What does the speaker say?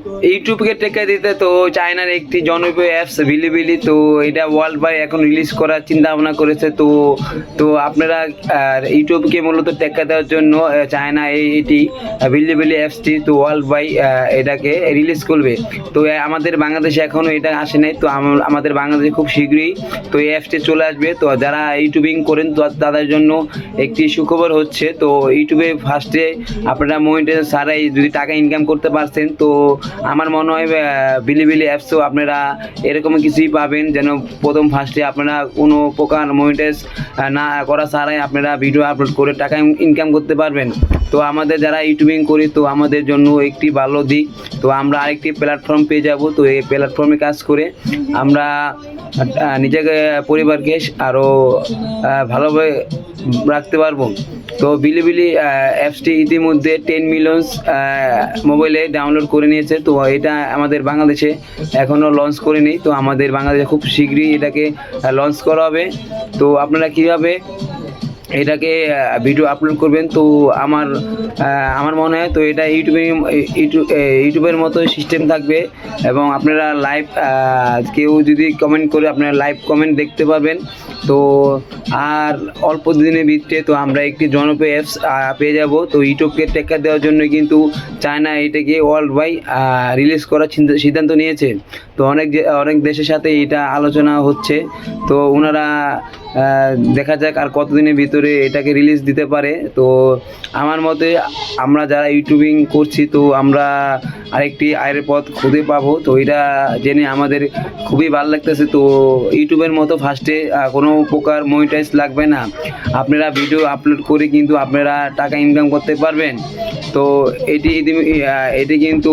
ইউটিউবকে টেক্কা দিতে তো চায়নার একটি জনপ্রিয় অ্যাপস বিলিবিলি, তো এটা ওয়ার্ল্ড ওয়াইড এখন রিলিজ করার চিন্তা ভাবনা করেছে। তো তো আপনারা ইউটিউবকে মূলত টেক্কা দেওয়ার জন্য চায়না এটি বিলিবিলি অ্যাপসটি তো ওয়ার্ল্ড ওয়াইড এটাকে রিলিজ করবে। তো আমাদের বাংলাদেশে এখনও এটা আসে নাই, তো আমাদের বাংলাদেশে খুব শীঘ্রই তো এই অ্যাপসটি চলে আসবে। তো যারা ইউটিউবিং করেন তো তাদের জন্য একটি সুখবর হচ্ছে, তো ইউটিউবে ফার্স্টে আপনারা মনিটাইজেশন ছাড়াই যদি টাকা ইনকাম করতে পারছেন, তো আমার মনে হয় বিলিবিলি অ্যাপসও আপনারা এরকম কিছুই পাবেন, যেন প্রথম ফার্স্টে আপনারা কোনো প্রকার মনিটাইজ না করা ছাড়াই আপনারা ভিডিও আপলোড করে টাকা ইনকাম করতে পারবেন। তো আমাদের যারা ইউটিউবিং করি তো আমাদের জন্য একটি ভালো দিক, তো আমরা আরেকটি প্ল্যাটফর্ম পেয়ে যাব। তো এই প্ল্যাটফর্মে কাজ করে আমরা নিজেকে পরিবারকে আরও ভালোভাবে রাখতে পারবো। তো বিলিবিলি অ্যাপসটি ইতিমধ্যে 10 মিলিয়ন মোবাইলে ডাউনলোড করে নিয়েছে। তো এটা আমাদের বাংলাদেশে এখনও লঞ্চ করেনি, তো আমাদের বাংলাদেশে খুব শীঘ্রই এটাকে লঞ্চ করা হবে। তো আপনারা কীভাবে এটাকে ভিডিও আপলোড করবেন, তো আমার মনে হয় তো এটা ইউটিউবের মতো সিস্টেম থাকবে, এবং আপনারা লাইভ কেউ যদি কমেন্ট করে আপনারা লাইভ কমেন্ট দেখতে পাবেন। তো আর অল্প দিনের ভিতরে তো আমরা একটি জনপ্রিয় অ্যাপস পেয়ে যাব। তো ইউটিউবকে টেক্কা দেওয়ার জন্য কিন্তু চায়না এটাকে ওয়ার্ল্ড ওয়াইড রিলিজ করার সিদ্ধান্ত নিয়েছে। তো অনেক দেশের সাথে এটা আলোচনা হচ্ছে, তো ওনারা দেখা যাক আর কতদিনের ভিতরে এটাকে রিলিজ দিতে পারে। তো আমার মতে আমরা যারা ইউটিউবিং করছি তো আমরা আরেকটি আয়ের পথ খুঁজে পাবো, তো এটা জেনে আমাদের খুবই ভালো লাগতেছে। তো ইউটিউবের মতো ফার্স্টে কোনো প্রকার মনিটাইজ লাগবে না, আপনারা ভিডিও আপলোড করে কিন্তু আপনারা টাকা ইনকাম করতে পারবেন। তো এটি কিন্তু